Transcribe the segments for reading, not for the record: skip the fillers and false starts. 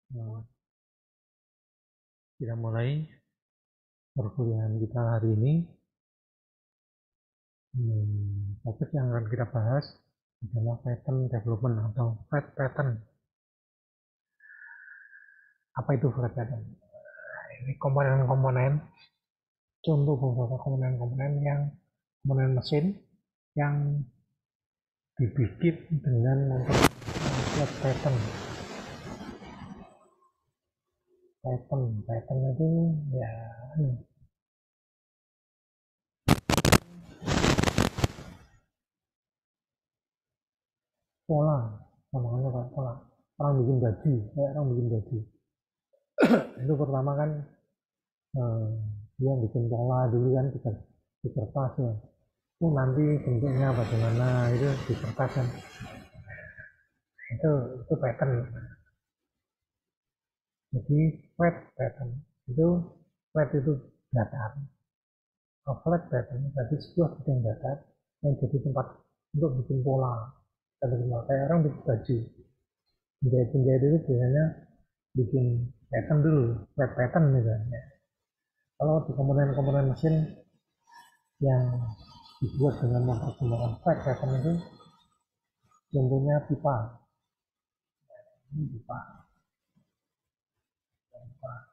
Nah, kita mulai perkuliahan kita hari ini. Topik yang akan kita bahas adalah pattern development atau flat pattern. Apa itu flat pattern? Ini komponen-komponen, contoh beberapa komponen-komponen yang komponen mesin yang dibikin dengan membuat flat pattern. Pattern itu ya pola, namanya kayak pola. Orang bikin baju, kayak orang bikin baju. Itu pertama kan eh, dia bikin pola dulu kan di kertas ya. Nanti bentuknya bagaimana itu di kertas kan. Itu pattern. Jadi flat pattern itu flat itu datar. Flat pattern berarti sebuah bidang datar yang jadi tempat untuk bikin pola. Kayak orang bikin baju. Penjahit-penjahit itu biasanya bikin pattern dulu, flat pattern misalnya. Kalau di komponen-komponen mesin yang dibuat dengan mempergunakan flat pattern itu contohnya pipa. Ini pipa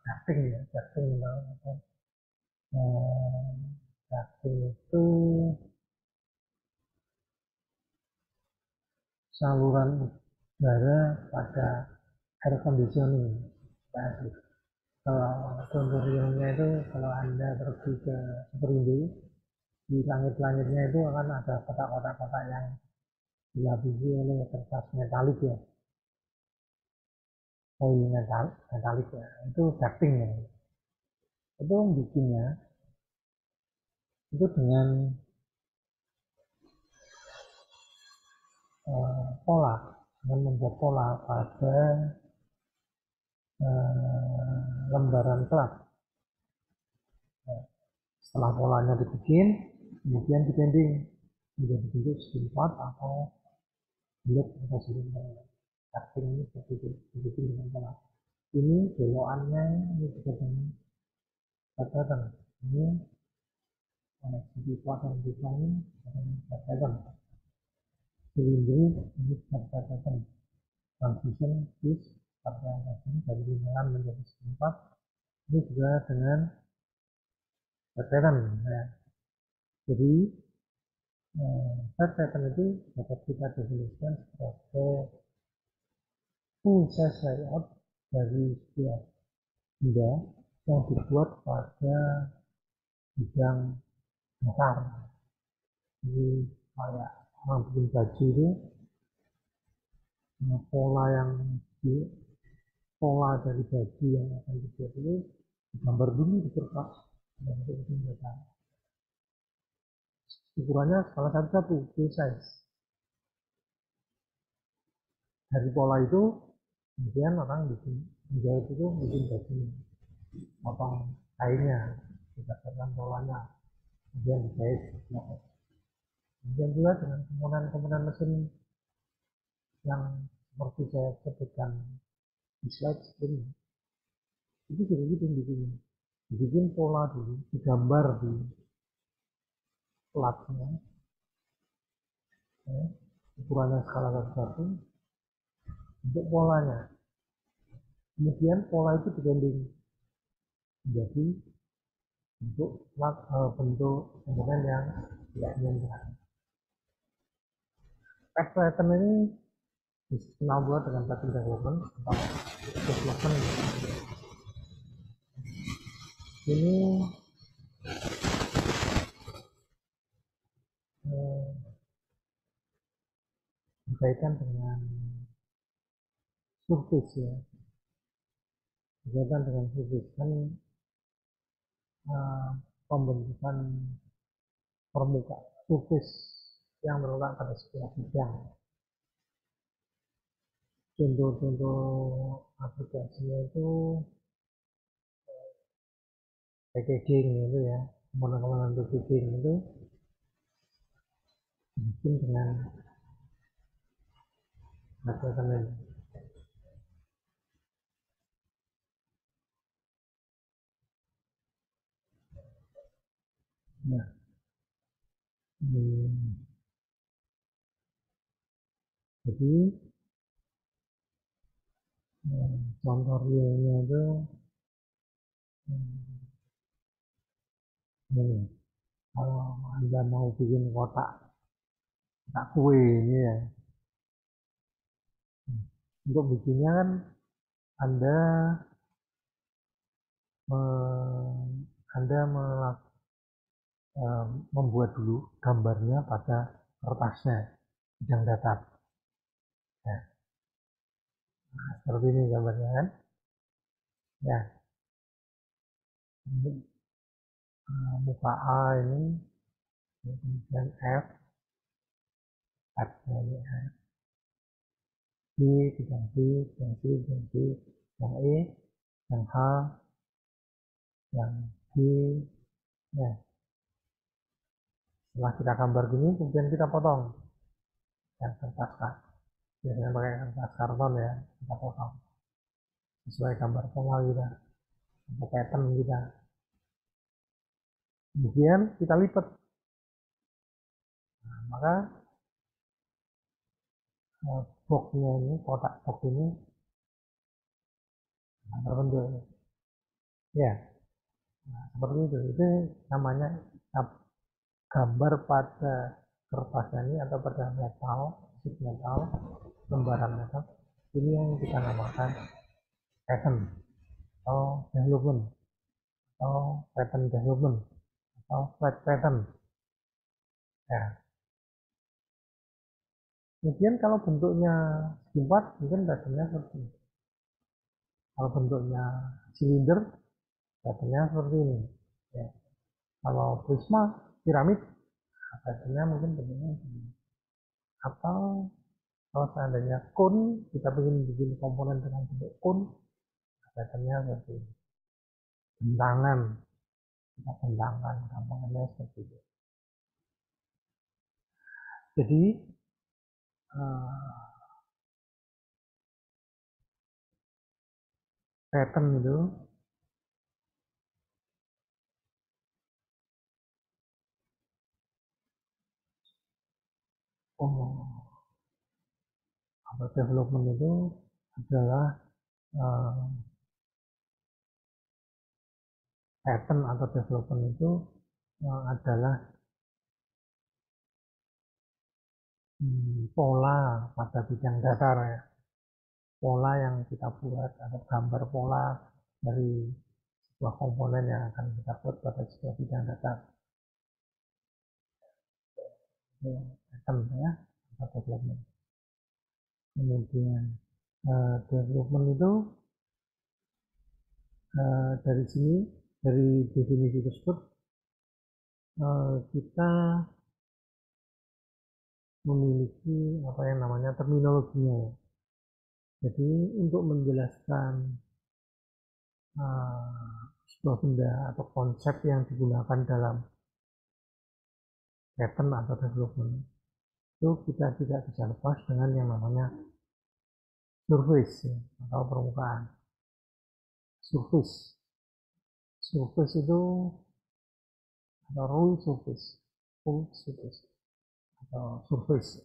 ducting ya, ducting ducting itu saluran udara pada air conditioning. Kalau contoh realnya itu kalau anda pergi ke Superindo, di langit-langitnya itu akan ada kotak-kotak yang dilapisi oleh kertas metalik ya, foil metalik ya, itu ducting ya. Itu bikinnya itu dengan pola, dengan membuat pola pada lembaran plat. Setelah polanya dibikin, kemudian dibending menjadi bentuk segi 4 atau bulat atau silinder. Ducting ini seperti itu, dibikin dengan pola. Ini belokannya ini juga dengan pattern. Ini segi 4 dan segi 5 ini dengan pattern. Silinder ini pattern. Transition is pattern dari lingkaran menjadi segi 4 ini juga dengan pattern ya. Jadi pattern itu dapat kita definisikan sebagai full size layout dari sebuah benda yang dibuat pada bidang dasar. Jadi kayak orang bikin baju itu pola yang di pola dari baju yang akan dibuat itu digambar dulu di kertas dan itu dasar. Ukurannya salah satu full size. Dari pola itu kemudian orang bikin menjahit itu bikin baju, potong kainnya berdasarkan polanya, kemudian dijahit. Kemudian juga dengan komponen-komponen mesin yang seperti saya sebutkan di slide sebelumnya, itu juga gitu dibikin pola dulu, digambar di platnya, ya, ukurannya skala satu untuk polanya. Kemudian pola itu dibanding menjadi bentuk komponen yang tidak diinginkan. Pattern ini dikenal juga dengan pattern development atau development. Ini berkaitan dengan surface ya, berkaitan dengan surface kan pembentukan permukaan surface yang terletak pada sebuah bidang. Contoh-contoh aplikasinya itu packaging itu ya, komponen-komponen packaging itu bikin dengan pattern. Nah, hmm, jadi contoh realnya itu ini, kalau Anda mau bikin kotak kue ini ya, untuk bikinnya kan Anda Anda membuat dulu gambarnya pada kertasnya yang datar. Ya, seperti ini gambarnya kan. Ya, ini muka A ini, kemudian F, F-nya ini F, B, bidang B, bidang C, bidang D, yang E, yang H, yang G. Ya, setelah kita gambar gini, kemudian kita potong yang kertas, biasanya pakai kertas karton ya, kita potong sesuai gambar pola kita atau pattern kita. Kemudian kita lipat. Nah, maka boxnya ini, kotak box ini terbentuk. Ya, nah, seperti itu namanya gambar pada kertas ini atau pada metal, sheet metal, lembaran metal. Ini yang kita namakan pattern atau development atau pattern development atau flat pattern. Ya, kemudian kalau bentuknya segi empat mungkin patternnya seperti ini. Kalau bentuknya silinder patternnya seperti ini. Ya. Kalau prisma piramid patternnya mungkin bentuknya seperti ini. Atau kalau seandainya cone, kita ingin bikin komponen dengan bentuk cone, patternnya seperti ini. Bentangan, kita bentangkan gampangannya seperti itu. Jadi pattern itu atau development itu adalah pattern atau development itu adalah pola pada bidang datar ya. Pola yang kita buat atau gambar pola dari sebuah komponen yang akan kita buat pada sebuah bidang datar. Pattern ya, atau development. Kemudian development itu dari sini, dari definisi tersebut kita memiliki apa yang namanya terminologinya ya. Jadi untuk menjelaskan sebuah benda atau konsep yang digunakan dalam pattern atau development itu kita tidak bisa lepas dengan yang namanya surface ya, atau permukaan. Surface itu atau full surface atau surface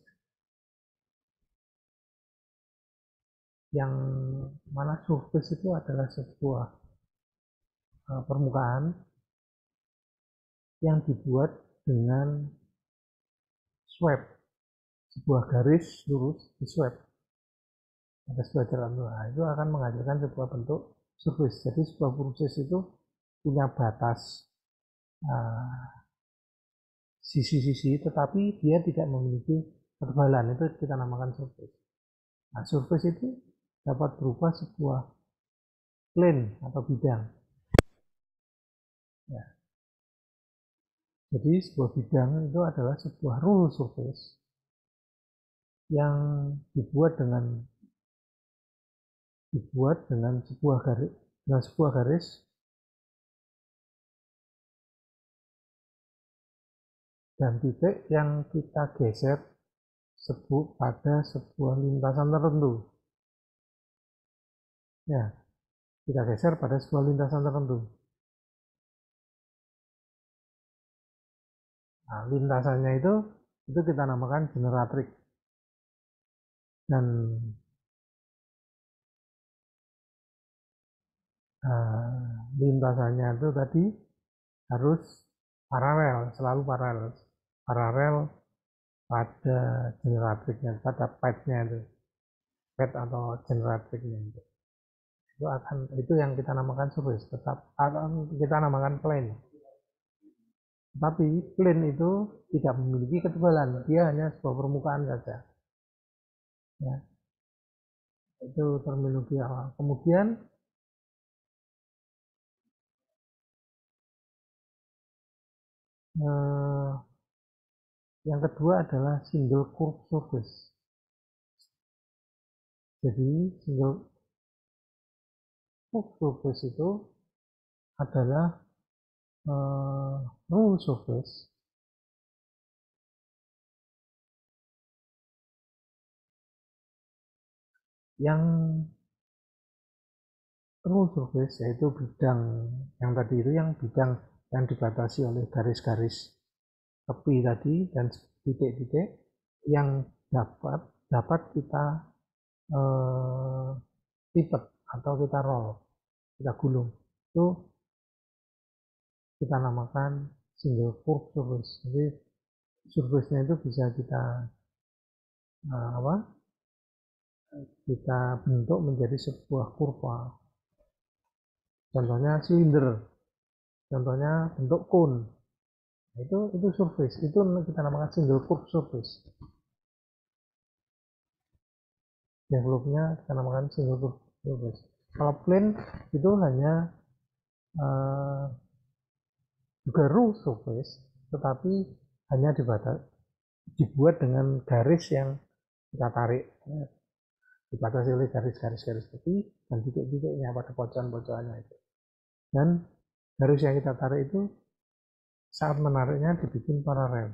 yang mana surface itu adalah sebuah permukaan yang dibuat dengan sweep, sebuah garis lurus di sweep ada sebuah jalan nah, itu akan menghasilkan sebuah bentuk surface. Jadi sebuah proses itu punya batas sisi-sisi, tetapi dia tidak memiliki ketebalan, itu kita namakan surface. Nah, surface itu dapat berubah sebuah plane atau bidang. Ya. Jadi sebuah bidang itu adalah sebuah rule surface yang dibuat dengan sebuah garis dan titik yang kita geser pada sebuah lintasan tertentu. Ya, kita geser pada sebuah lintasan tertentu. Nah, lintasannya itu kita namakan generatrix. Dan lintasannya itu tadi harus paralel, selalu paralel pada generatrixnya, pada padnya itu, pad atau generatrixnya itu itu yang kita namakan surface. Tetap kita namakan plane. Tapi plane itu tidak memiliki ketebalan, dia hanya sebuah permukaan saja. Ya, itu terminologi awal. Kemudian yang kedua adalah single curve surface. Jadi single curve surface itu adalah rule surface yang rule surface yaitu bidang yang tadi itu, yang bidang yang dibatasi oleh garis-garis tepi tadi dan titik-titik yang dapat kita pivot atau kita roll, kita gulung, itu kita namakan single curve surface. Jadi surface-nya itu bisa kita kita bentuk menjadi sebuah kurva. Contohnya silinder, contohnya bentuk cone. Itu surface, itu kita namakan single curve surface. Developnya kita namakan single curve surface. Kalau plane itu hanya juga rule surface, tetapi hanya dibuat dengan garis yang kita tarik, dibatasi oleh garis-garis tepi dan titik-titiknya pada pojokan-pojokannya itu. Dan garis yang kita tarik itu saat menariknya dibikin paralel.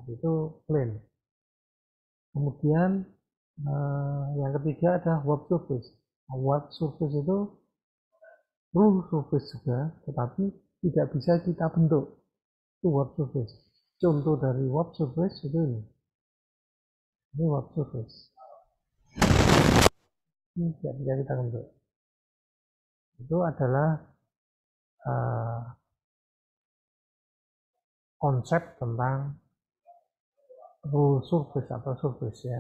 Itu plane. Kemudian yang ketiga ada warp surface. Warp surface itu rule surface juga, tetapi tidak bisa kita bentuk. Itu warp surface. Contoh dari warp surface itu ini. Ini warp surface. Ini tidak bisa kita bentuk. Itu adalah konsep tentang rule surface atau surface ya,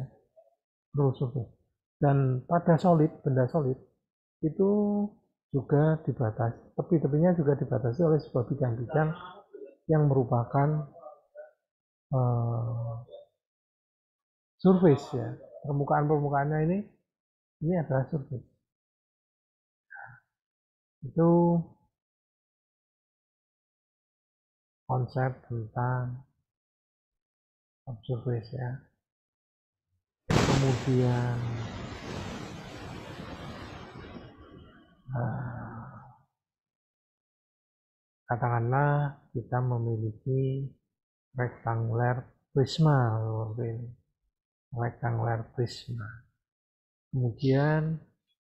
rule surface. Dan pada benda solid itu juga dibatasi, tepi-tepinya juga dibatasi oleh sebuah bidang-bidang yang merupakan surface ya. Permukaan-permukaannya ini adalah surface. Itu konsep tentang surface ya. Kemudian katakanlah kita memiliki rectangular prisma seperti ini, rectangular prisma. Kemudian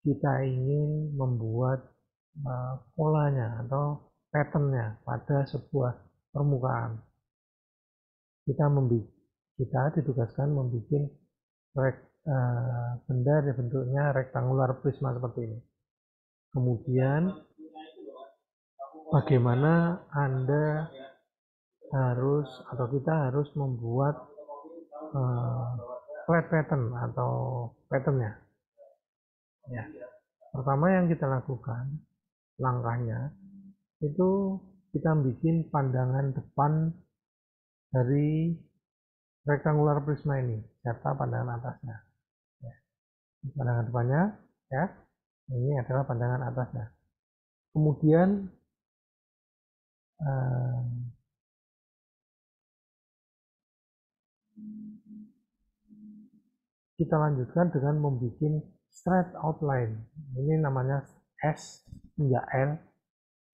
kita ingin membuat polanya atau patternnya pada sebuah permukaan. Kita ditugaskan membuat benda bentuknya rectangular prisma seperti ini. Kemudian bagaimana Anda harus atau kita harus membuat flat pattern atau patternnya ya. Pertama yang kita lakukan langkahnya itu kita bikin pandangan depan dari rectangular prisma ini serta pandangan atasnya ya. Pandangan depannya ya, ini adalah pandangan atasnya. Kemudian kita lanjutkan dengan membuat straight outline. Ini namanya S hingga L.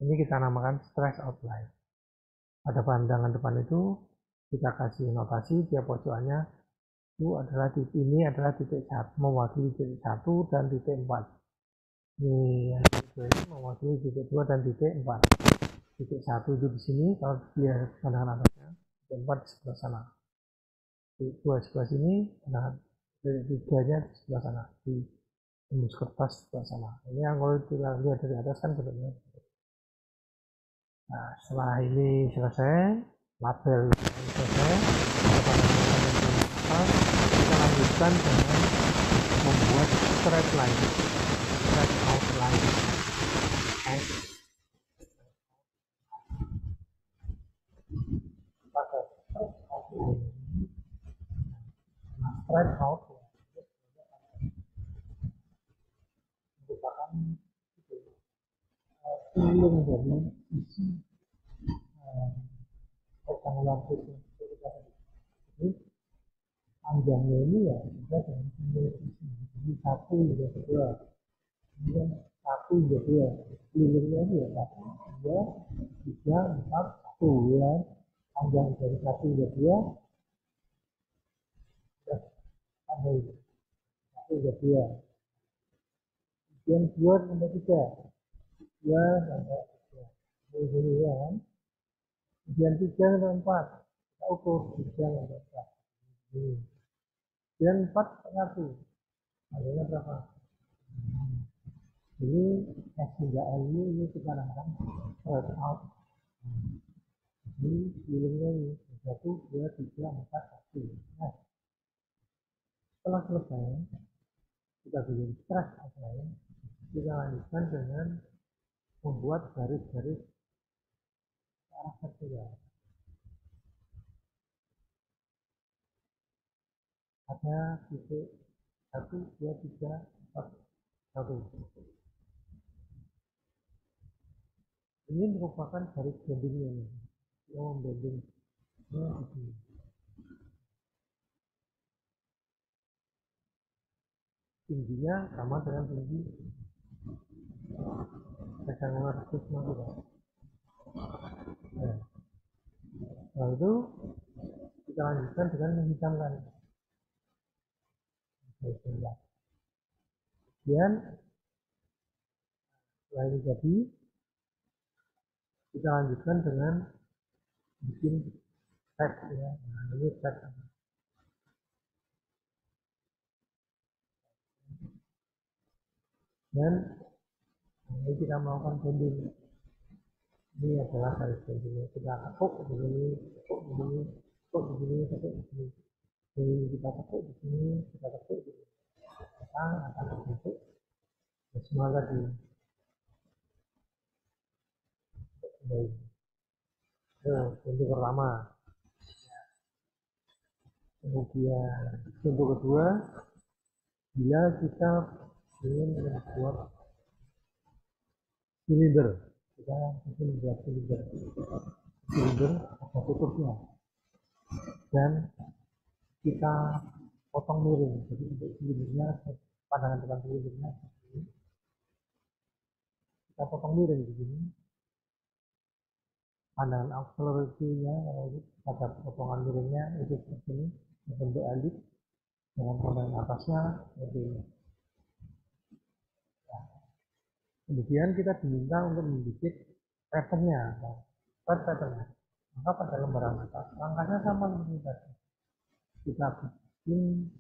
Ini kita namakan straight outline. Pada pandangan depan itu kita kasih notasi tiap pojokannya itu adalah ini adalah titik 1, mewakili titik 1 dan titik 4. Ini yang kedua ini mewakili titik 2 dan titik 4. titik 1 itu di sini kalau dia pandangan atasnya, titik 4 di sebelah sana, titik 2 di sebelah sini, pandangan titik 3 nya di sebelah sana, di tembus kertas sebelah sana. Ini yang kalau kita lihat dari atas kan bentuknya. Nah, setelah ini selesai, label ini selesai, kita lanjutkan dengan membuat straight line, straight outline, S pakai straight outline. Nah, straight outline merupakan feeling dari isi rectangular shape. Jadi panjangnya ini ya kita dengan feeling isi. Jadi 1 hingga 2, kemudian 1 hingga 2, feelingnya ini ya 1, 2, 3, 4, 1 ya. Panjang dari 1 hingga 2 sampai 1 hingga 2. Kemudian 2 sampai 3, 2 sampai 3. Ini ya kan. Kemudian 3 sampai 4, kita ukur 3 sampai 4. Kemudian 4 sampai 1, hasilnya berapa? Ini S hingga L ini kita namakan straight out. Ini feelingnya ini 1, 2, 3, 4, 1. Nah, setelah selesai kita bikin straight outline, kita lanjutkan dengan membuat garis-garis arah vertikal. Ada titik 1, 2, 3, 4, 1. Ini merupakan garis bendingnya nih, yang membanding ini. Tingginya sama dengan tinggi rectangular prisma kita. Nah, setelah itu kita lanjutkan dengan menghitamkan. Kemudian setelah ini jadi, kita lanjutkan dengan bikin teks ya. Nah, ini teks. Dan ini kita melakukan bending. Ini adalah garis bendingnya. Kita tekuk di sini, tekuk di sini, tekuk di sini, tekuk di sini. Jadi kita tekuk di sini, kita tekuk di sini. Kita akan membentuk semua tadi. Bentuk pertama. Kemudian bentuk kedua, bila kita ingin membuat silinder, kita ingin membuat silinder ada tutupnya, dan kita potong miring. Jadi untuk silindernya, pandangan depan silindernya kita potong miring di sini. Pandangan akselerasinya pada potongan miringnya itu seperti ini, bentuk elip dengan pandangan atasnya seperti ini. Nah, kemudian kita diminta untuk membuat patternnya, patternnya. Maka pada lembaran atas langkahnya sama seperti tadi. Kita bikin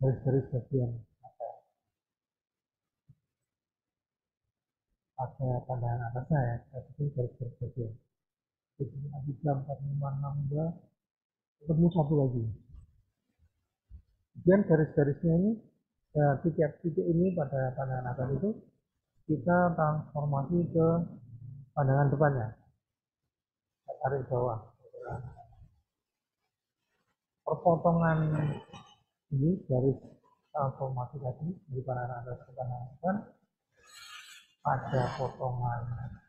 garis-garis bagian pada pandangan atasnya ya, kita bikin garis-garis bagian. Jadi nanti 4, 5, 6, 2, ketemu satu lagi. Kemudian garis-garisnya ini, titik-titik ini pada pandangan atas itu kita transformasi ke pandangan depannya, tarik bawah. Perpotongan ini garis transformasi tadi dari pandangan atas ke pandangan depan pada potongannya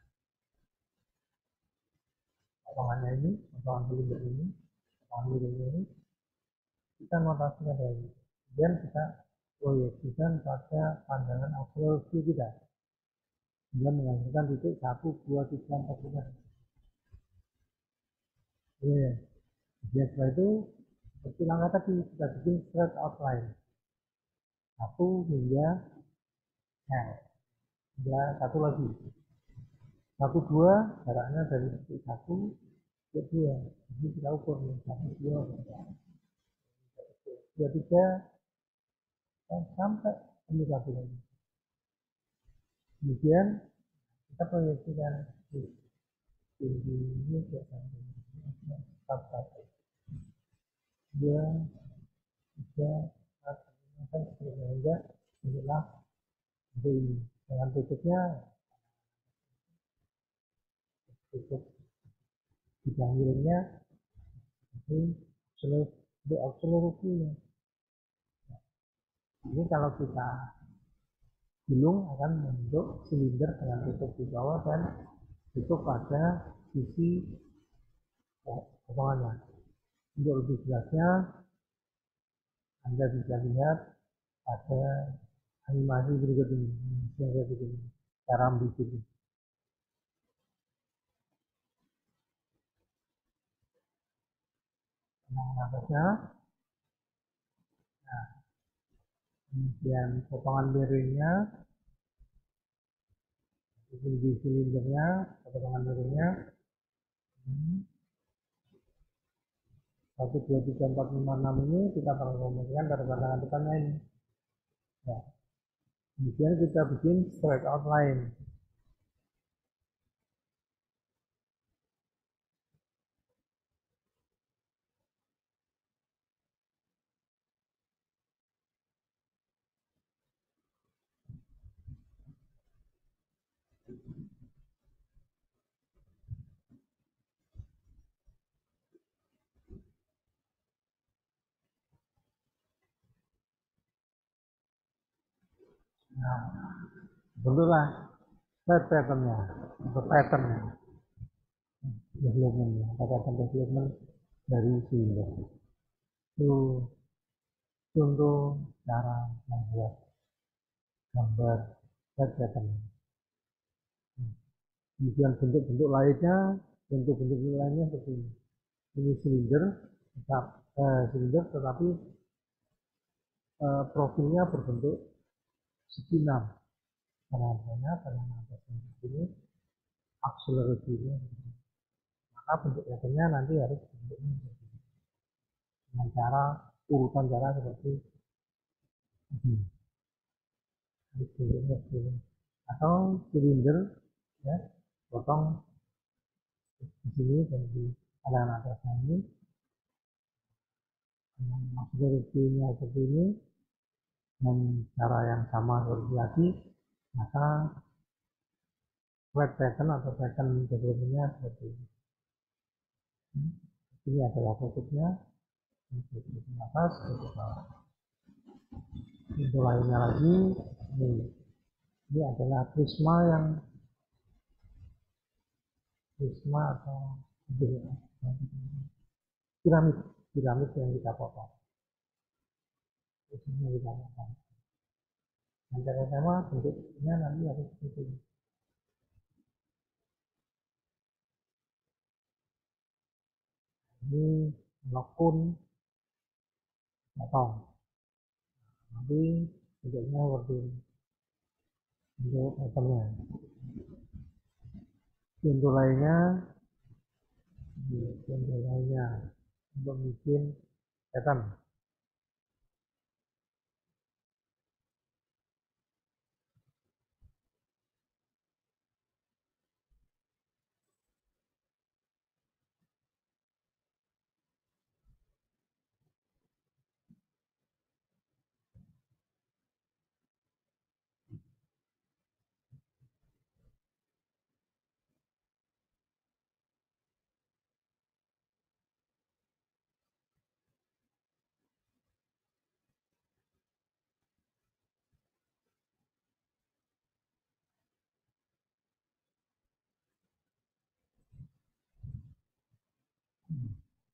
ini, potongan silinder ini, potongan miringnya ini, kita notasikan dari dan kita proyeksikan pada pandangan akselerasi kita. Dia menghasilkan titik 1, 2, 3, 4, 5. Ya. Kemudian setelah itu seperti langkah tadi kita bikin straight outline 1 hingga L. Ya, satu lagi satu dua jaraknya dari titik satu ke dua, ini kita ukur nih satu dua dua tiga sampai ini satu lagi. Kemudian kita proyeksikan tingginya ke satu dua tiga empat lima kan seterusnya inilah ini dengan tutupnya tutup bidang miringnya ini seluruhnya. Ini kalau kita gulung akan membentuk silinder dengan tutup di bawah dan tutup pada sisi potongannya. Untuk lebih jelasnya Anda bisa lihat pada animasi berikut ini, cara membuat. Nah, kemudian potongan miringnya, di silindernya, potongan miringnya, 1, 2, 3, 4, 5, 6 ini kita akan kombinasikan pada pandangan depannya ini. Ya. Kemudian kita bikin straight outline. Nah, bentuklah patternnya atau patternnya, developmentnya, pattern development dari silinder. Itu contoh cara membuat gambar pattern. Kemudian bentuk-bentuk lainnya seperti ini. Ini silinder, tetapi profilnya berbentuk segi 6. Penampilannya pada ini akselerasinya. Maka bentuk patternnya nanti harus bentuknya dengan cara urutan cara seperti ini. Atau silinder ya, potong di sini dan di atasnya ini akselerasinya seperti ini dengan cara yang sama seperti tadi, maka flat pattern atau pattern developmentnya seperti ini. Ini adalah tutupnya, tutup atas, tutup bawah. Itu lainnya lagi, ini adalah prisma atau piramid yang kita potong. Prisma kita potong. Dan sama bentuknya nanti harus seperti ini. Ini lokun potong. Nanti bentuknya seperti ini. Bentuk patternnya. Contoh lainnya untuk bikin pattern.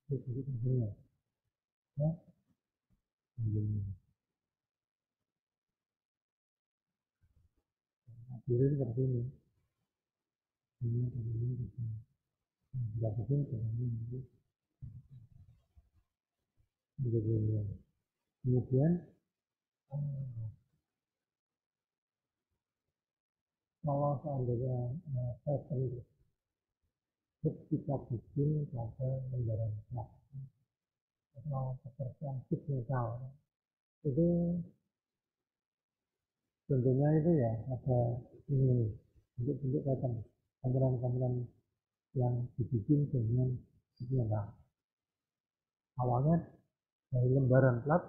Ya. Jadi seperti ini. Kemudian kalau seandainya saya sendiri kita bikin pada lembaran plat atau pekerjaan sheet metal itu tentunya itu ya ada ini bentuk-bentuk pattern komponen-komponen yang dibikin dengan sheet metal. Awalnya dari lembaran plat,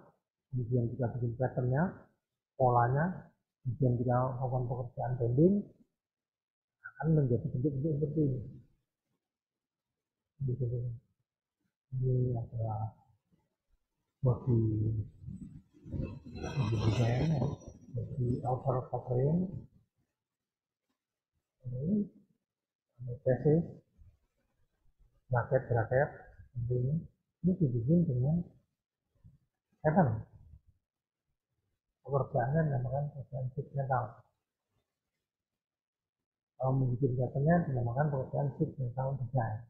kemudian kita bikin patternnya, polanya, kemudian kita lakukan pekerjaan bending, akan menjadi bentuk-bentuk seperti ini. Ini adalah body desain, body outer covering, ini PC, bracket, ini dibikin dengan pattern. Pekerjaannya dinamakan pekerjaan sheet metal. Kalau membuat patternnya dinamakan pekerjaan sheet metal design.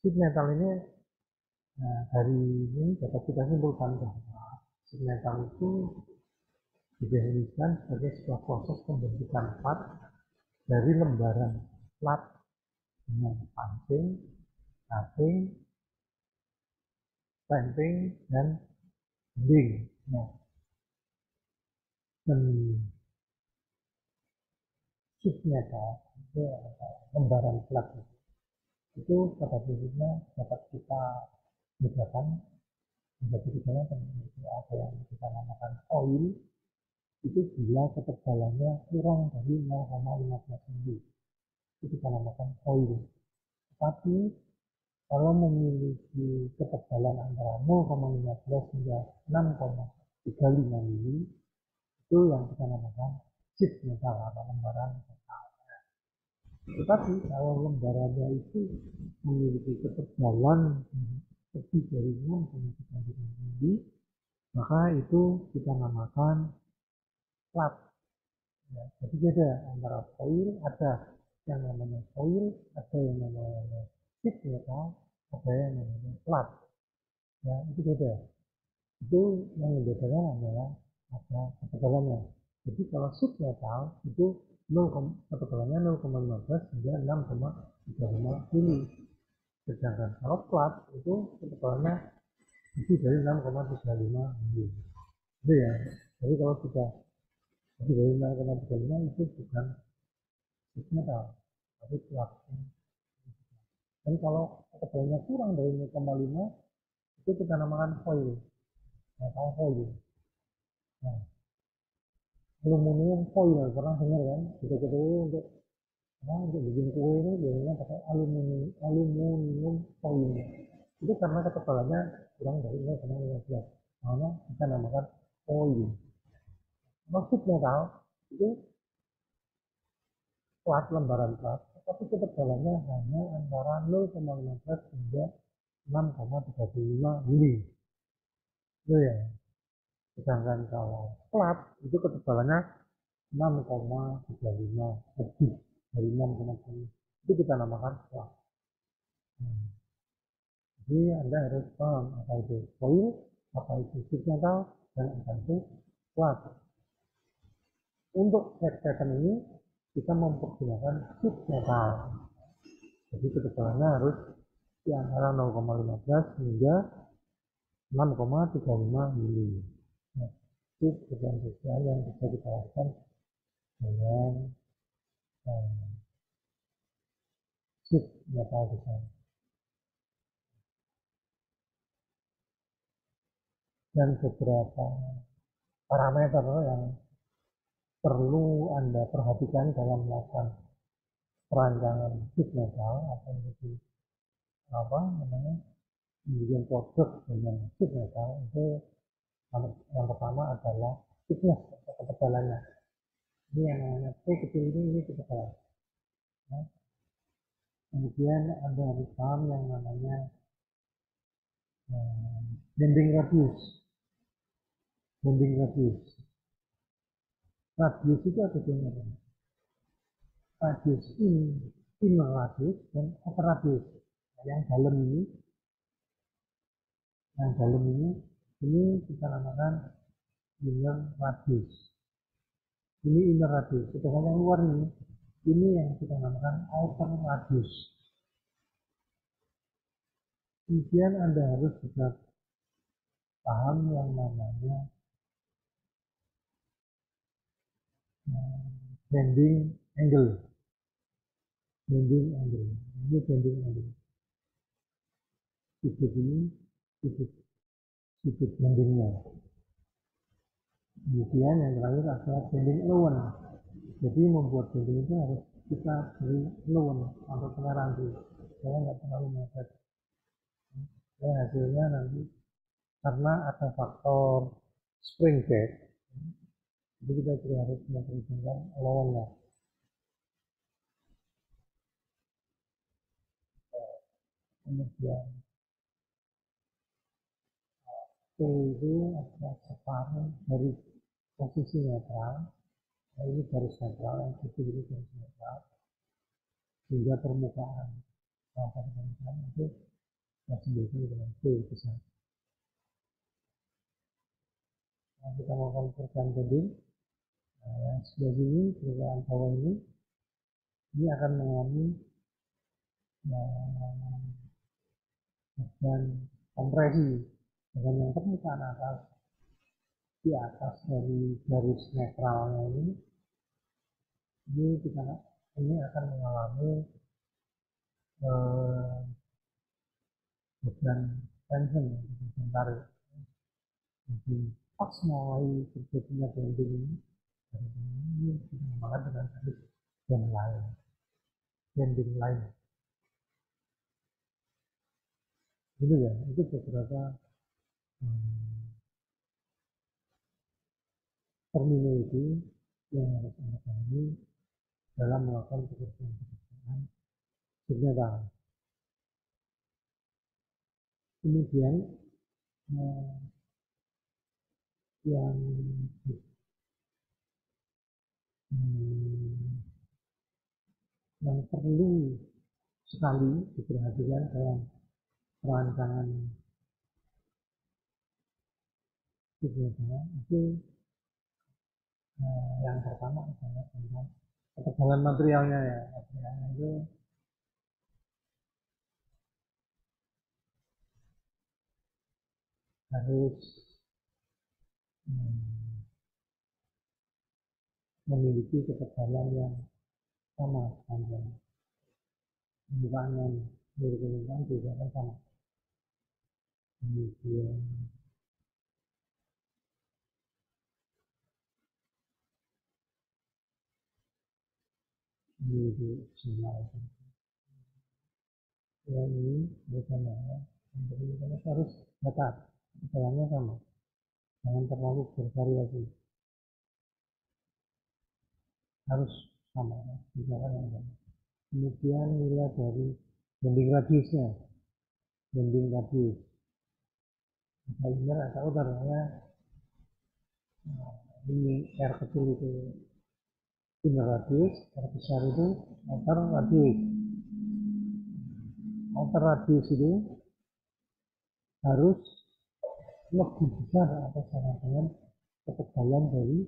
Sheet metal ini dari ini dapat kita simpulkan bahwa sheet metal itu didefinisikan sebagai sebuah proses pembentukan plat dari lembaran plat dengan pancing, cutting, stamping, dan bending. Dan sheet metal itu lembaran plat itu pada prinsipnya dapat kita bedakan menjadi tiga macam. Ada yang kita namakan oil, itu bila ketebalannya kurang dari 0,15 mili, itu kita namakan oil. Tapi kalau memiliki ketebalan antara 0,15 hingga 6,35 mili, itu yang kita namakan sheet metal atau lembaran metal. Tetapi kalau lembarannya itu memiliki ketebalan lebih dari 6,35 mili, maka itu kita namakan plat. Ya, jadi beda antara foil, ada yang namanya foil, ada yang namanya sheet metal, ada yang namanya plat. Ya, itu beda. Itu yang membedakan adalah ada ketebalannya. Jadi kalau sheet metal itu ketebalannya 0,15 hingga 6,35 mili. Sedangkan kalau plat itu ketebalannya lebih dari 6,35 mili. Itu ya. Jadi kalau sudah lebih dari 6,35 itu bukan sheet metal, tapi plat. Dan kalau ketebalannya kurang dari 0,5 itu kita namakan foil. Metal foil. Nah, aluminium foil pernah dengar kan? Gitu-gitu untuk bikin kue ini biasanya pakai aluminium foil. Itu karena ketebalannya kurang dari 0,15. Makanya kita namakan foil. Sheet metal itu plat, lembaran plat, tapi ketebalannya hanya antara 0,15 hingga 6,35 mili. Itu ya. Sedangkan kalau plat itu ketebalannya 6,35 lebih dari 6,35. Itu kita namakan plat. Jadi Anda harus paham apa itu foil, apa itu sheet metal, dan apa itu plat. Untuk pattern ini kita mempergunakan sheet metal. Jadi ketebalannya harus di antara 0,15 hingga 6,35 mili. Nah, itu pekerjaan sosial yang bisa kita lakukan dengan sheet metal design. Dan beberapa parameter yang perlu Anda perhatikan dalam melakukan perancangan sheet metal atau menjadi bikin produk dengan sheet metal itu yang pertama adalah thickness atau ketebalannya. Ini yang namanya T kecil ini ketebalan. Nah, kemudian Anda harus paham yang namanya bending radius. Bending radius. Radius itu ada dua macam. Radius inner radius dan outer radius. Yang dalam ini kita namakan inner radius. Ini inner radius. Sedangkan yang luar ini yang kita namakan outer radius. Kemudian Anda harus juga paham yang namanya bending angle. Bending angle. Ini bending angle. Sudut ini, sudut bendingnya. Kemudian yang terakhir adalah bending loan. Jadi membuat bending itu harus kita beri loan atau toleransi. Saya nggak terlalu mepet. Hasilnya nanti karena ada faktor spring back, jadi kita juga harus memperhitungkan lawannya. Kemudian P itu adalah separuh dari posisi netral. Nah, ini garis netral, yang putih ini garis netral, hingga permukaan permukaan itu disebut dengan P besar. Nah, kita melakukan perubahan bending. Nah, yang sebelah sini, perubahan bawah ini akan mengalami dan kompresi dengan yang permukaan atas di atas dari garis netralnya ini akan mengalami beban tension, beban tarik. Jadi pas mulai terjadinya bending ini kita namakan dengan garis bending line. Gitu ya, itu beberapa terminologi yang harus Anda pahami dalam melakukan pekerjaan signetal. Kemudian yang perlu sekali diperhatikan dalam perancangan signetal itu yang pertama adalah tentang ketebalan materialnya ya. Materialnya itu harus memiliki ketebalan yang sama sepanjang permukaan yang permukaan juga akan sama. Kemudian sama ya, ini bersama ya. Jadi harus datar, ketebalannya sama, jangan terlalu bervariasi, harus sama ya. Misalkan yang sama. Kemudian nilai dari bending radiusnya, bending radius ada inner ada outer ya. Ini R kecil itu inner radius, R besar itu outer radius. Outer radius itu harus lebih besar atau sama dengan ketebalan dari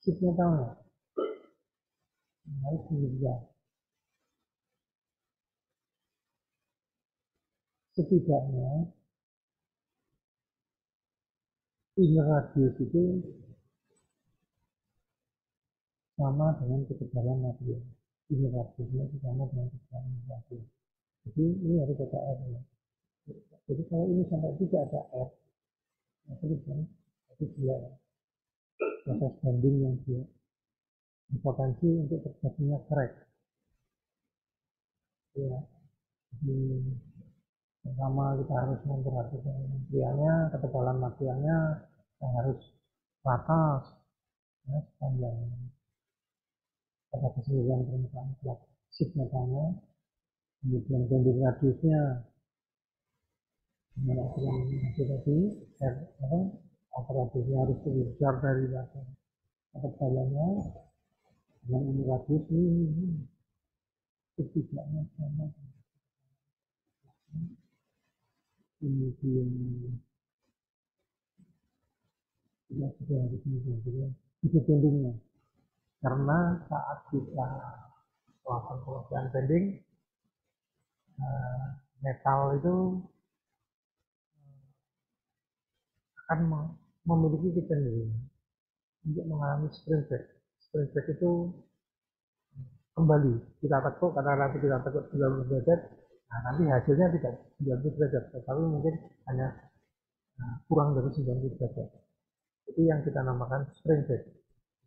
sheet metalnya. Harus lebih besar. Setidaknya inner radius itu sama dengan ketebalan material. Inner radiusnya itu sama dengan ketebalan material. Jadi ini harus ada R ya. Jadi kalau ini sampai tidak ada R, itu dia proses bending yang dia berpotensi untuk terjadinya crack. Ya, jadi pertama kita harus memperhatikan materialnya, ketebalan materialnya yang harus rata ya, sepanjang pada keseluruhan permukaan sheet metalnya. Kemudian bending radiusnya dengan aturan itu tadi radiusnya harus lebih besar dari ketebalannya dengan ini radius ini setidaknya sama. Kemudian kita sudah harus menjadi itu bendingnya. Karena saat kita melakukan pengerjaan bending, metal itu akan memiliki kecenderungan untuk mengalami spring back. Spring back itu kembali kita tekuk, karena nanti kita tekuk 90 derajat, nah nanti hasilnya tidak 90 derajat, tetapi mungkin hanya kurang dari 90 derajat. Itu yang kita namakan spring back.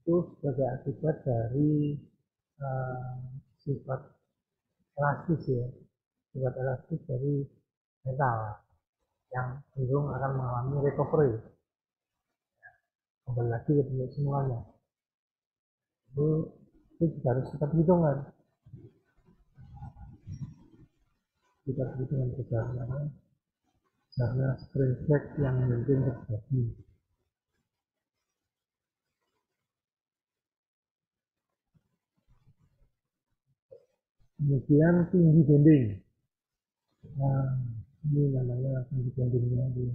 Itu sebagai akibat dari sifat elastis ya, sifat elastis dari metal yang cenderung akan mengalami recovery, kembali lagi ke bentuk semulanya. Itu juga harus kita perhitungkan, kita perhitungkan besarnya karena spring back yang mungkin terjadi. Kemudian tinggi bending. Nah, ini namanya tinggi bendingnya di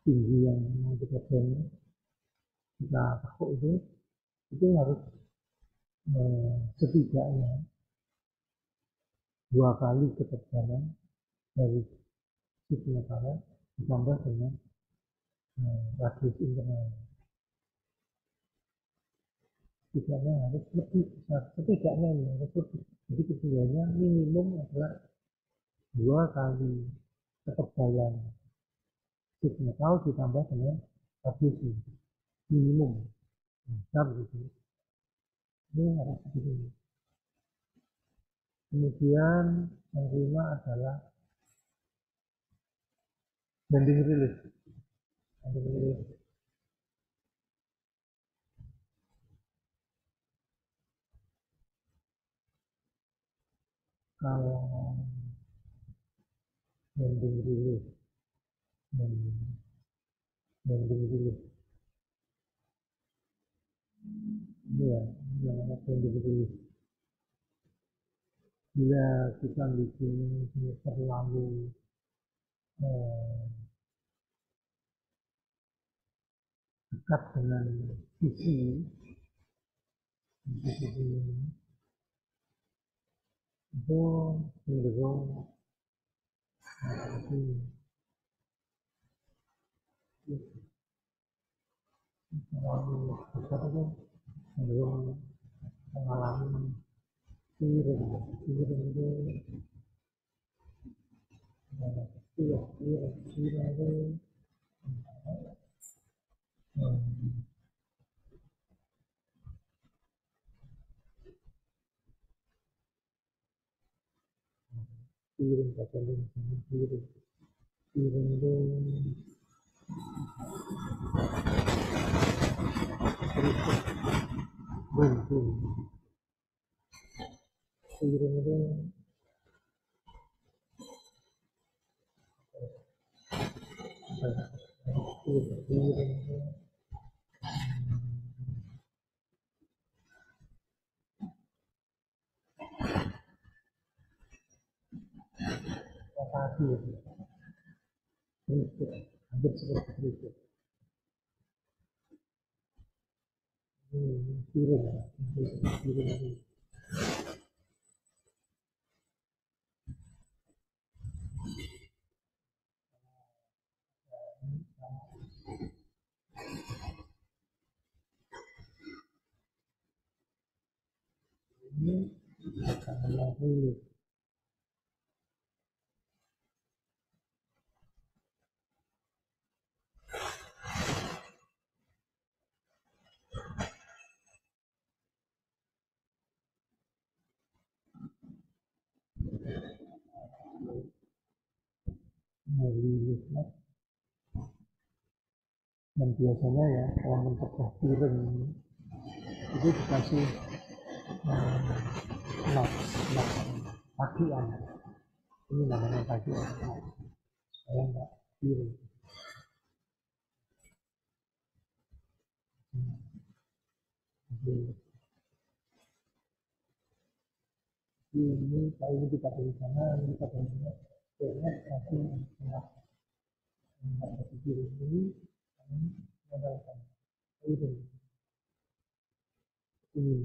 tinggi yang mau kita bending, kita tekuk itu harus setidaknya 2 kali ketebalan dari sheet metalnya ditambah dengan radius internal. Setidaknya harus lebih besar, setidaknya ini harus lebih. Jadi ketinggiannya minimum adalah 2 kali ketebalan sheet metal ditambah dengan radius minimum besar gitu. Ini harus begitu. Kemudian yang kelima adalah bending relief. Bending relief kalau bending relief ini ya, namanya bending relief. Bila kita bikin terlalu dekat dengan sisi itu cenderung terlalu dekat itu cenderung mengalami piring itu piring itu piring itu rotasi hampir seperti itu. Piring itu ini adalah relief. Dan biasanya ya kalau mencegah piring itu dikasih knox tagihan, ini namanya tagihan supaya nggak piring. Ini kalau ini kita dari sana, ini kita dari sana, kayaknya masih nggak piring ini modalkan. ini piring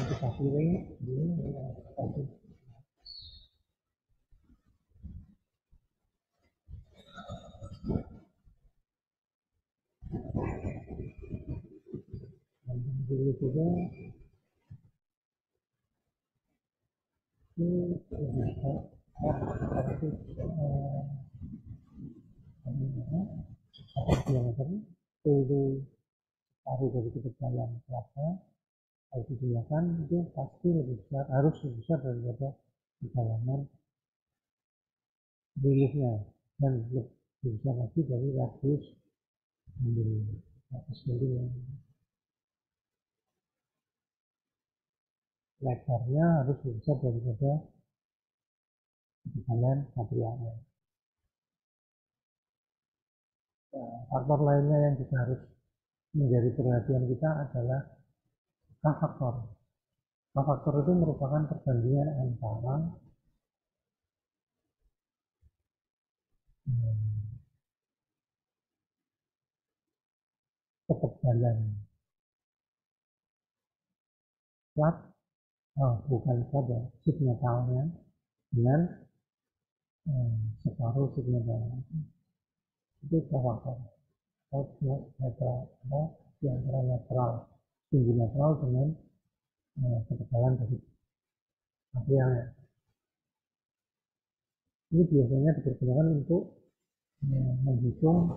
kita piring ini juga ini bisa diameter itu paruh dari ketebalan kelapa kalau digunakan itu pasti lebih besar, harus lebih besar daripada kedalaman reliefnya dan lebih besar lagi dari radius radius yang lebarnya harus lebih besar daripada ketebalan materialnya. Faktor lainnya yang juga harus menjadi perhatian kita adalah K-faktor. K-faktor itu merupakan perbandingan antara ketebalan plat, bukan plat ya, sheet metalnya dengan separuh sheet metalnya. Itu K-faktor. Di antara netral, tinggi netral dengan ketebalan dari materialnya. Ini biasanya dipergunakan untuk menghitung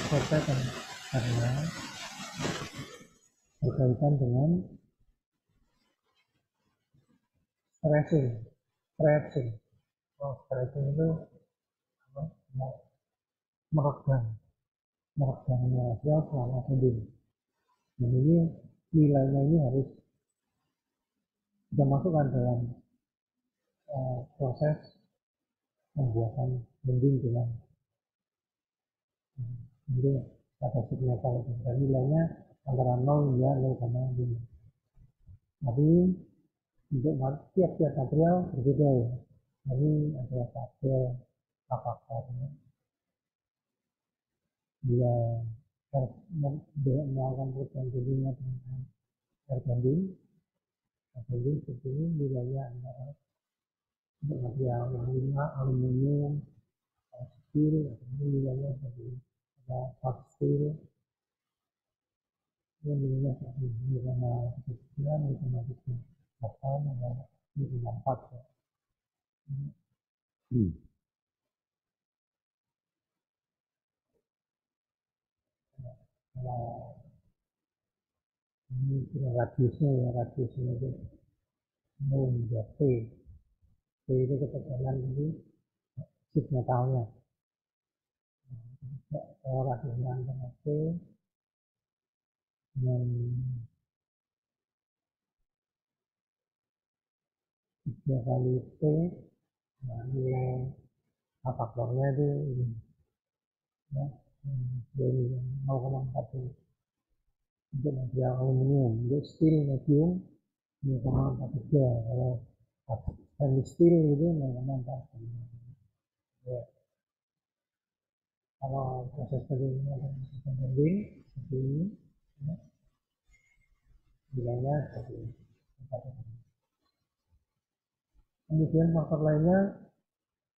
protekan karena berkaitan dengan stretching. Stretching itu meregangnya sel selama sembuh. Dan ini nilainya ini harus kita masukkan dalam proses pembuatan bending dengan jadi pada metal itu dan nilainya antara 0 hingga 0,5. Tapi untuk tiap-tiap material berbeda ya. Ini adalah tabel faktornya. Bila melakukan perubahan bendingnya dengan air bending seperti ini nilainya antara untuk material yang aluminium, steel, nilainya seperti ada steel, nilainya seperti 0,9, 0,8, 0,4 ya. Ini radiusnya itu 0 hingga T. T itu ketebalan ini sheet metalnya. Radiusnya antara T dengan 3 kali T, nah nilai faktornya itu ini ya, 0,4 untuk material aluminium. Untuk steel medium 0,43, kalau stainless steel itu 0,4. Ya. Kalau proses bendingnya adalah bending seperti ini ya, nilainya seperti ini. Kemudian faktor lainnya,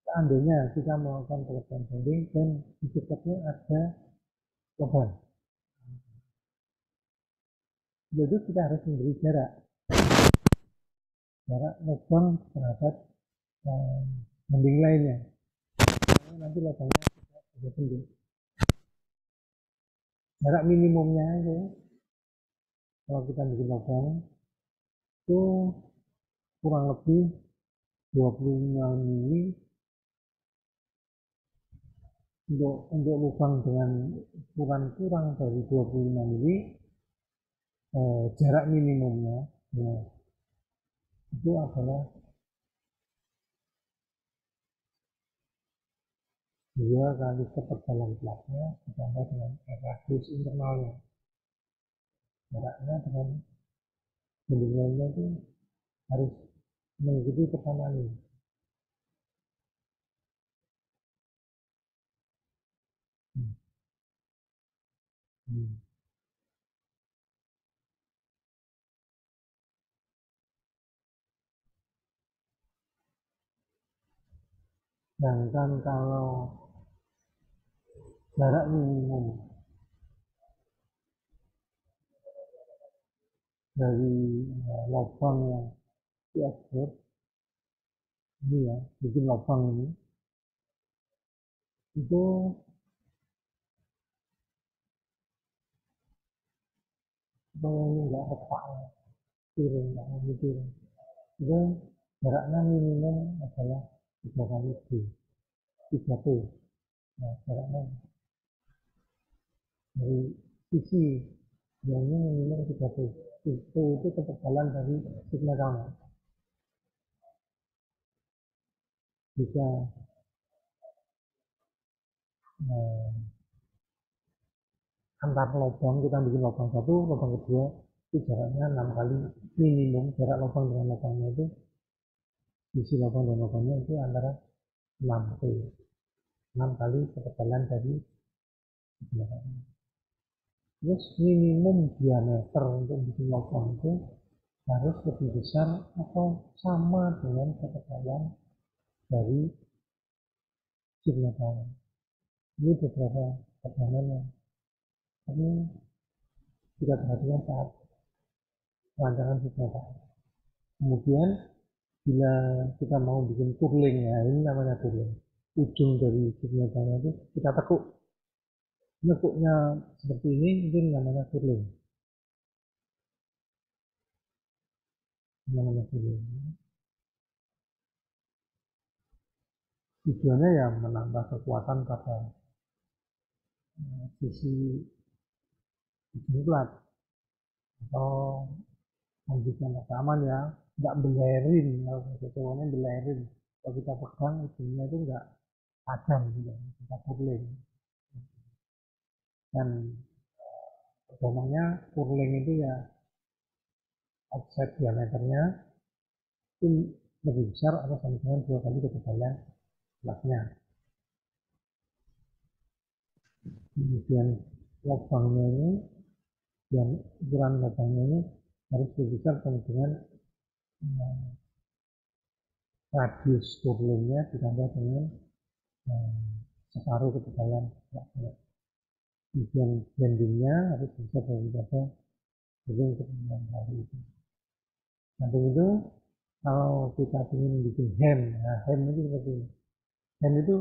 seandainya kita melakukan pekerjaan bending dan di dekatnya ada lubang, jadi kita harus memberi jarak lubang terhadap bending lainnya, karena nanti lubangnya tidak bisa bending. Jarak minimumnya itu kalau kita bikin lubang itu kurang lebih 25 mili untuk lubang dengan ukuran kurang dari 25 mili jarak minimumnya ya, itu adalah 2 kali ketebalan platnya ditambah dengan radius internalnya. Jaraknya dengan bending lainnya itu harus mengikuti persamaan ini. Sedangkan kalau jarak minimum dari lubang yang diekspor ini ya, bikin lubang ini itu supaya ini nggak retak piring, nggak ngambil piring, itu jaraknya minimum adalah 3 kali D, 3T. Nah, jaraknya dari sisi yang minimum 3T. T itu ketebalan dari signal kamu. Bisa antar lubang, kita bikin lubang satu, lubang kedua itu jaraknya 6 kali minimum. Jarak lubang dengan lubangnya itu, sisi lubang dan lubangnya itu antara 6T, 6 kali ketebalan dari signal kamu. Terus minimum diameter untuk bikin lubang itu harus lebih besar atau sama dengan ketebalan dari signal kamu. Ini beberapa pertanyaan yang kami kita perhatikan saat perancangan signal. Kemudian bila kita mau bikin purling, ya ini namanya purling, ujung dari signal itu kita tekuk, nekuknya seperti ini, itu namanya purling. Tujuannya ya menambah kekuatan pada sisi ujung plat atau memberikan rekaman ya, nggak belerin. Kalau cowoknya belerin, kalau kita pegang ujungnya itu nggak tajam gitu, kita purling. Dan pertamanya purling itu ya offset diameternya itu lebih besar atau sama dengan 2 kali ketebalan platnya. Kemudian lubangnya ini, yang ukuran lubangnya ini harus lebih besar sama dengan radius purlingnya ditambah dengan separuh ketebalan platnya. Kemudian bendingnya harus bisa daripada purling ketebalan hari itu. Samping itu, kalau kita ingin bikin hem, nah hem itu seperti ini. Hem itu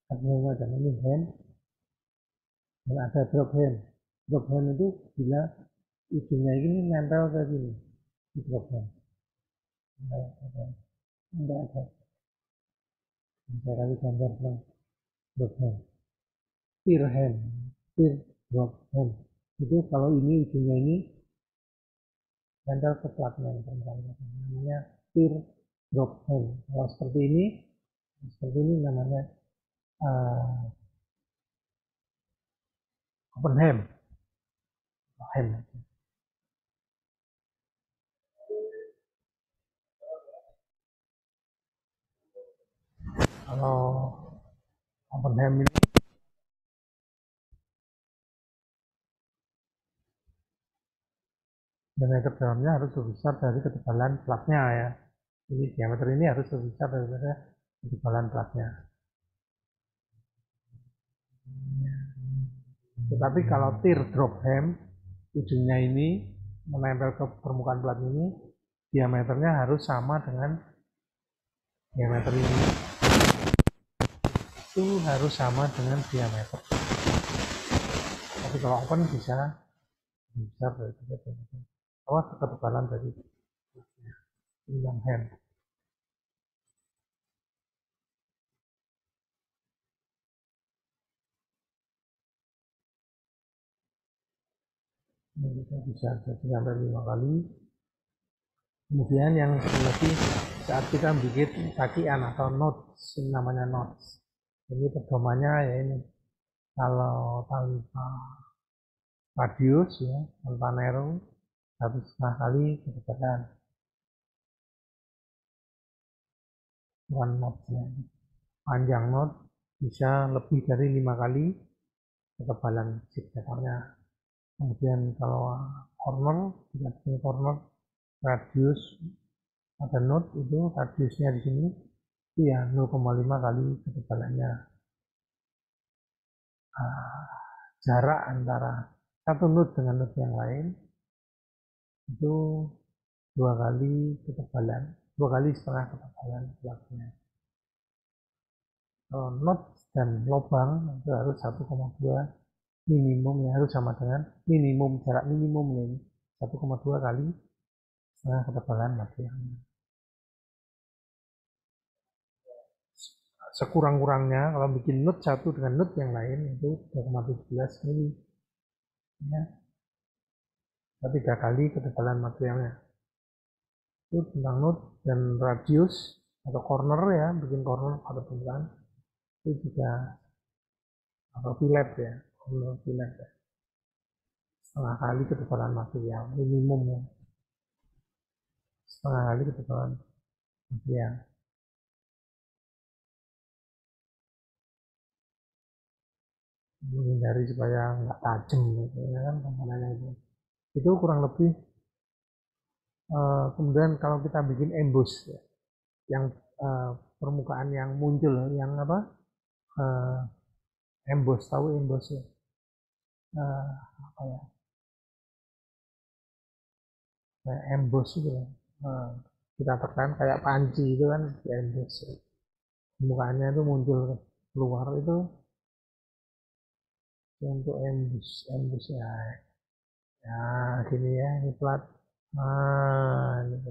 ada macam ini hem, dan ada drop hem. Drop hem itu bila ujungnya ini nempel ke sini, di drop hem. Enggak ada. Saya kasih gambar tentang drop hem. Tear hem, tear drop hem. Itu kalau ini ujungnya ini nempel ke platnya, namanya tear drop hem. Kalau seperti ini namanya open hem. Kalau open hem ini diameter dalamnya harus lebih besar dari ketebalan platnya ya. Jadi diameter ini harus lebih besar daripada ketebalan platnya. Tetapi kalau teardrop hem, ujungnya ini menempel ke permukaan plat ini, diameternya harus sama dengan diameter ini. Itu harus sama dengan diameter. Tapi kalau open bisa besar dari diameter. Awas ketebalan dari yang hem. Ini kita bisa jadi sampai 5 kali. Kemudian yang satu lagi, saat kita bikin kakian atau notes, ini namanya notes. Ini pedomannya ya ini, kalau tanpa radius ya, tanpa narrow, 1,5 kali ketebalan one knot ya. Panjang knot bisa lebih dari 5 kali, ketebalan zigzagnya. Kemudian kalau corner, tidak punya corner, radius ada node itu radiusnya di sini itu ya 0,5 kali ketebalannya. Jarak antara satu node dengan node yang lain itu 2 kali ketebalan, 2 kali setengah ketebalan plugnya. Kalau node dan lubang itu harus 1,2 minimumnya harus sama dengan minimum jarak minimumnya ini 1,2 kali setengah ketebalan materialnya. Sekurang-kurangnya kalau bikin node satu dengan node yang lain itu 2,17 mili ya. 3 kali ketebalan materialnya. Itu tentang node dan radius atau corner ya, bikin corner pada permukaan itu juga atau fillet ya, corner fillet ya. Setengah kali ketebalan material minimumnya, setengah kali ketebalan material. Menghindari supaya nggak tajam gitu ya kan komponennya itu kurang lebih. Kemudian kalau kita bikin emboss ya, yang permukaan yang muncul yang apa emboss, tahu emboss ya, apa ya, kayak emboss itu kita tekan kayak panci itu kan emboss ya. Permukaannya itu muncul keluar itu untuk emboss ya, ya gini ya, ini plat gitu.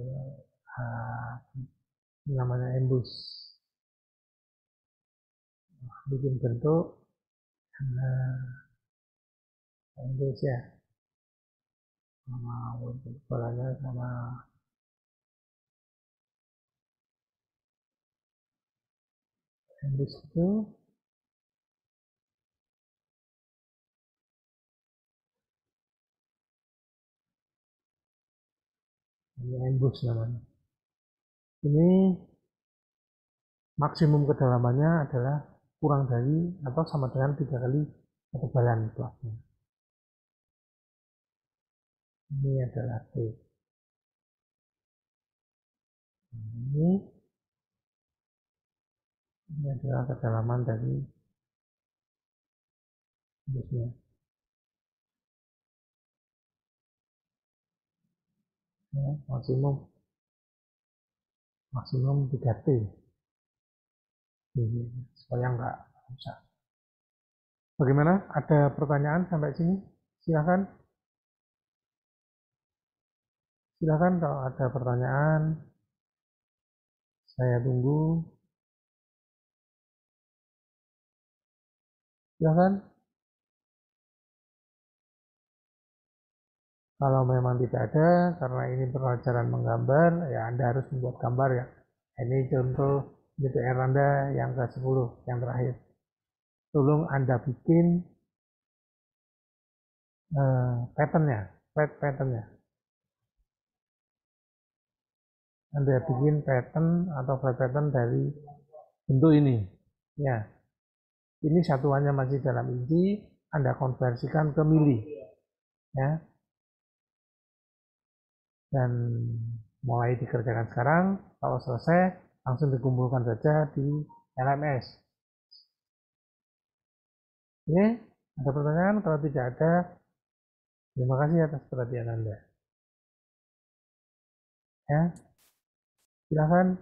Ini namanya emboss, bikin bentuk emboss ya, sama untuk bolanya sama emboss itu ini emboss namanya. Ini maksimum kedalamannya adalah kurang dari atau sama dengan 3 kali ketebalan platnya. Ini adalah T. Ini adalah kedalaman dari embossnya. Ya, maksimum 3T. Ini, supaya nggak rusak. Bagaimana? Ada pertanyaan sampai sini? Silahkan. Silahkan kalau ada pertanyaan. Saya tunggu. Silahkan. Kalau memang tidak ada, karena ini pelajaran menggambar, ya Anda harus membuat gambar ya. Ini contoh DPR Anda yang ke-10, yang terakhir. Tolong Anda bikin patternnya, patternnya. Anda bikin pattern atau pattern dari bentuk ini. Ya, ini satuannya masih dalam inci, Anda konversikan ke mili. Ya. Dan mulai dikerjakan sekarang, kalau selesai langsung dikumpulkan saja di LMS. Oke, ada pertanyaan? Kalau tidak ada, terima kasih atas perhatian Anda. Ya, silakan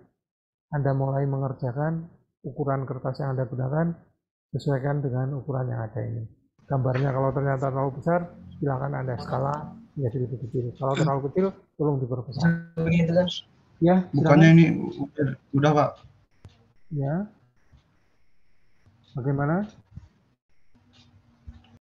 Anda mulai mengerjakan ukuran kertas yang Anda gunakan, sesuaikan dengan ukuran yang ada ini. Gambarnya kalau ternyata terlalu besar, silakan Anda skala menjadi lebih kecil. Kalau terlalu kecil, tolong diperbesar. Ya, bukannya ini udah Pak. Ya, bagaimana?